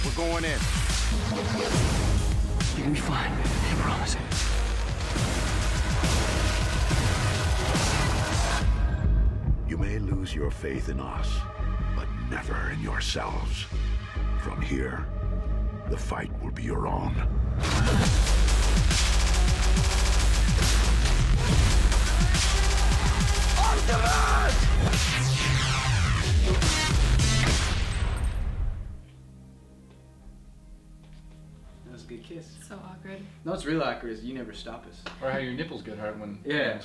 We're going in. You're gonna be fine. I promise. You may lose your faith in us, but never in yourselves. From here, the fight will be your own. That was a good kiss. So awkward. No, what's real awkward is you never stop us. Or how your nipples get hard when Yeah.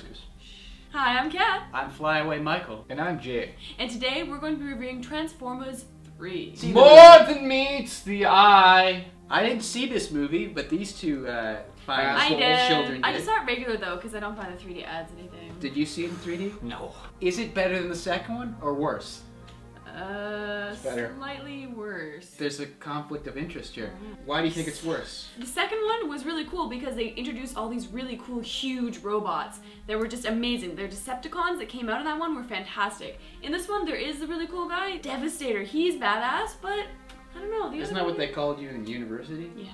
Hi, I'm Kat. I'm Flyaway Michael. And I'm Jay. And today we're going to be reviewing Transformers 3. More than meets the eye. I didn't see this movie, but these two fine I did. children did. I just saw it regular though, because I don't find the 3D ads anything. Did you see it in 3D? No. Is it better than the second one, or worse? better. Slightly worse. There's a conflict of interest here. Why do you think it's worse? The second one was really cool because they introduced all these really cool, huge robots that were just amazing. Their Decepticons that came out in that one were fantastic. In this one, there is a really cool guy, Devastator. He's badass, but I don't know. Isn't that what they called you in university? Yeah.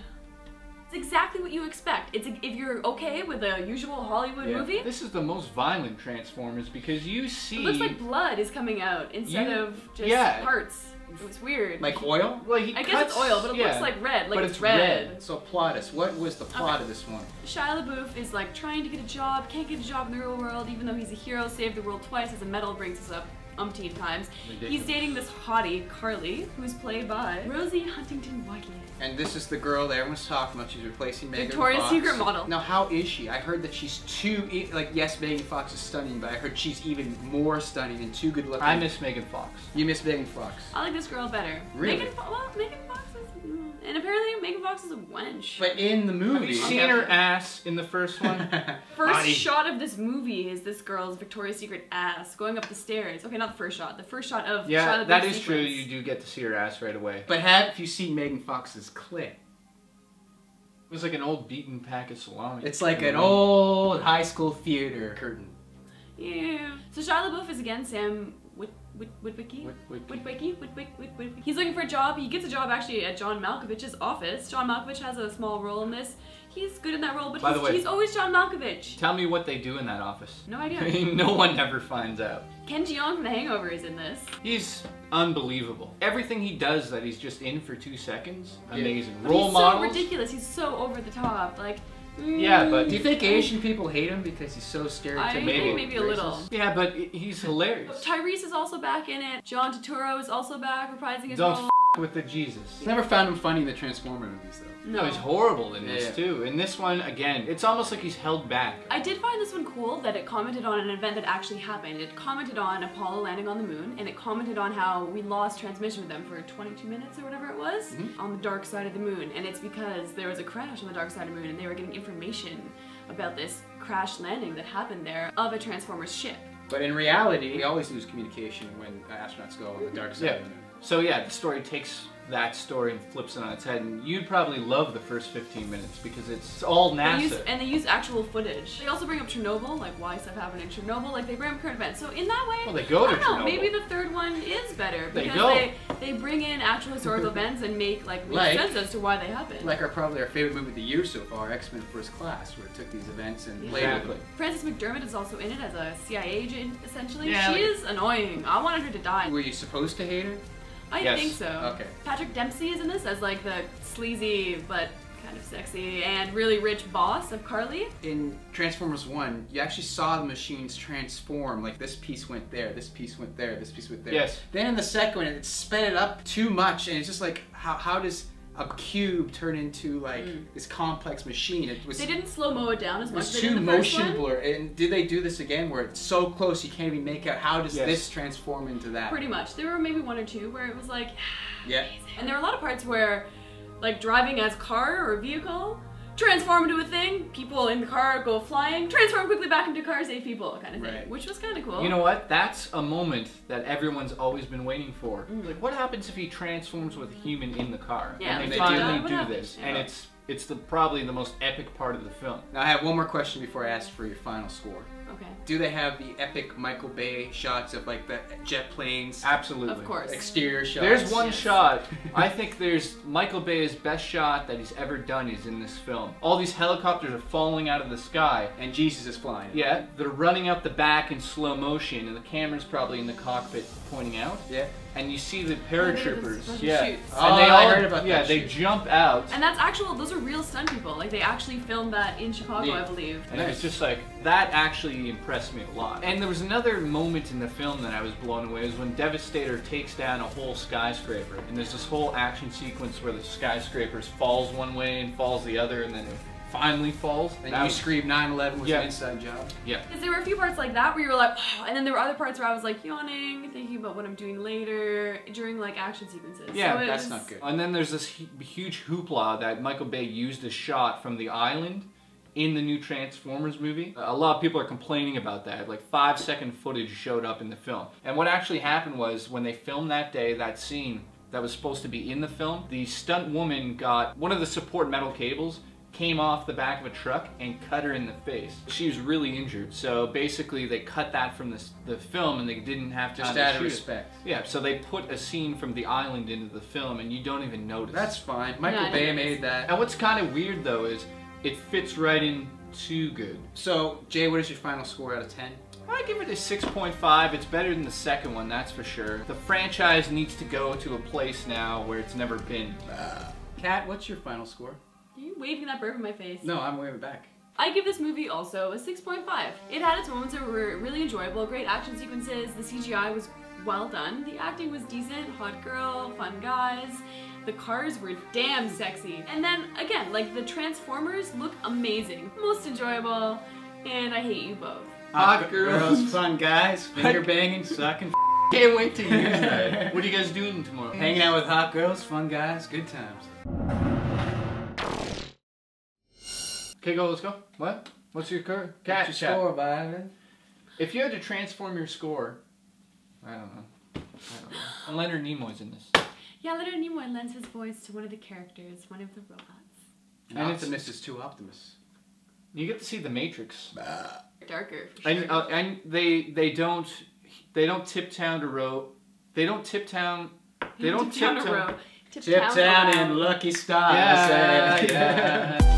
It's exactly what you expect. It's if you're okay with a usual Hollywood movie. This is the most violent Transformers because you see... It looks like blood is coming out instead of just parts. It was weird. Like oil? Well, I guess it's oil, but it looks like red. Like it's red. So plot us. What was the plot of this one? Shia LaBeouf is like trying to get a job, can't get a job in the real world, even though he's a hero, saved the world twice as a medal brings us up umpteen times. Ridiculous. He's dating this hottie, Carly, who's played by Rosie Huntington-Whiteley. And this is the girl that everyone's talking about. She's replacing Megan Fox. Victoria's Secret model. Now, how is she? I heard that she's too, like, yes, Megan Fox is stunning, but I heard she's even more stunning and too good looking. I miss Megan Fox. You miss Megan Fox. I like this girl better. Really? Megan Fox is... And apparently Megan Fox is a wench. But in the movie... Have you seen her ass in the first one? First shot of this movie is this girl's Victoria's Secret ass going up the stairs. Okay, not the first shot. The first shot of yeah, Shia that LaBeouf's is true. sequence. You do get to see her ass right away. But have you seen Megan Fox's clit? It was like an old beaten pack of salami. It's like an old high school theater curtain. Yeah. So Shia LaBeouf is again Sam Witwicky. He's looking for a job. He gets a job actually at John Malkovich's office. John Malkovich has a small role in this. He's good in that role, but he's always John Malkovich. Tell me what they do in that office. No idea. No one ever finds out. Ken Jeong from The Hangover is in this. He's unbelievable. Everything he does that he's just in for 2 seconds, amazing. But Role he's models. so ridiculous. He's so over the top. Like. Yeah, but do you think Asian people hate him because he's so stereotypical? I think maybe a little. Yeah, but he's hilarious. Tyrese is also back in it. John Turturro is also back, reprising his Don't role. f with the Jesus. Never found him funny in the Transformer movies, though. No, he's horrible in this too. In this one, again, it's almost like he's held back. I did find this one cool that it commented on an event that actually happened. It commented on Apollo landing on the moon, and it commented on how we lost transmission with them for 22 minutes or whatever it was on the dark side of the moon. And it's because there was a crash on the dark side of the moon, and they were getting information about this crash landing that happened there of a Transformers ship. But in reality, we always lose communication when astronauts go on the dark side of the moon. So yeah, the story takes that story and flips it on its head, and you'd probably love the first 15 minutes because it's all NASA. They use actual footage. They also bring up Chernobyl, like why stuff happened in Chernobyl, like they bring up current events. So in that way, well, they go to I don't know, Chernobyl. maybe the third one is better because they bring in actual historical events and make make sense as to why they happened. Like probably our favorite movie of the year so far, X-Men First Class, where it took these events and played with them. Frances McDermott is also in it as a CIA agent, essentially. Yeah, she is annoying. I wanted her to die. Were you supposed to hate her? I think so. Okay. Patrick Dempsey is in this as like the sleazy but kind of sexy and really rich boss of Carly. In Transformers 1, you actually saw the machines transform. Like this piece went there, this piece went there, this piece went there. Yes. Then in the second one, it sped it up too much, and it's just like, how does a cube turn into like this complex machine? They didn't slow-mo it down as much as they did too in the first motion one. blur. And did they do this again where it's so close you can't even make out how does this transform into that? Pretty much. There were maybe 1 or 2 where it was like, yeah. And there were a lot of parts where, like driving as car or a vehicle, transform into a thing, people in the car go flying, transform quickly back into a car, save people, kind of thing, which was kind of cool. You know what? That's a moment that everyone's always been waiting for. Like, what happens if he transforms with a human in the car? Yeah, and they do finally that. do this, and it's probably the most epic part of the film. Now I have one more question before I ask for your final score. Okay. Do they have the epic Michael Bay shots of like the jet planes? Absolutely. Of course. Exterior shots. There's one Yes. shot. I think there's Michael Bay's best shot that he's ever done is in this film. All these helicopters are falling out of the sky. And Jesus is flying. Yeah, they're running out the back in slow motion, and the camera's probably in the cockpit pointing out. Yeah. And you see the there's paratroopers. the Yeah. chutes. Oh, And they I all, heard about yeah, that they shoot. jump out. And that's actual, those are real stunt people. Like, they actually filmed that in Chicago, Yeah. I believe. And it was just like, that actually impressed me a lot. And there was another moment in the film that I was blown away, was when Devastator takes down a whole skyscraper. And there's this whole action sequence where the skyscraper falls one way and falls the other, and then it finally falls. And That you was- screamed 9/11 was Yeah. an inside job. Yeah. Because there were a few parts like that where you were like, oh, and then there were other parts where I was like yawning, thinking about what I'm doing later during like action sequences. Yeah, so it That's was- not good. And then there's this huge hoopla that Michael Bay used a shot from the island in the new Transformers movie. A lot of people are complaining about that. Like 5-second footage showed up in the film. And what actually happened was when they filmed that day, that scene that was supposed to be in the film, the stunt woman got one of the support metal cables, came off the back of a truck and cut her in the face. She was really injured. So basically they cut that from the film and they didn't have time Just to out of shoot it. respect. Yeah, so they put a scene from the island into the film and you don't even notice. That's fine. Michael Yeah, Bay it is. made that. And what's kind of weird though is it fits right in too good. So, Jay, what is your final score out of 10? I give it a 6.5. It's better than the second one, that's for sure. The franchise needs to go to a place now where it's never been. Kat, what's your final score? Are you waving that burp in my face? No, I'm waving back. I give this movie also a 6.5. It had its moments that were really enjoyable, great action sequences, the CGI was well done, the acting was decent, hot girl, fun guys, the cars were damn sexy. And then, again, like the Transformers look amazing, most enjoyable, and I hate you both. Hot girls. fun guys, finger banging, sucking, Can't wait to use that. What are you guys doing tomorrow? hanging out with hot girls, fun guys, good times. Okay, go, let's go. What? What's your score? Cat, What's your score, Byron? If you had to transform your score, I don't know. And Leonard Nimoy's in this. Yeah, Leonard Nimoy lends his voice to one of the characters, one of the robots. And Optimus is too Optimus. You get to see the Matrix. Darker, for sure. And they don't tiptoe to row. They don't tiptoe. They don't Tip down a tiptoe. row. Tip down down a row. and Lucky Star. Yeah, yeah.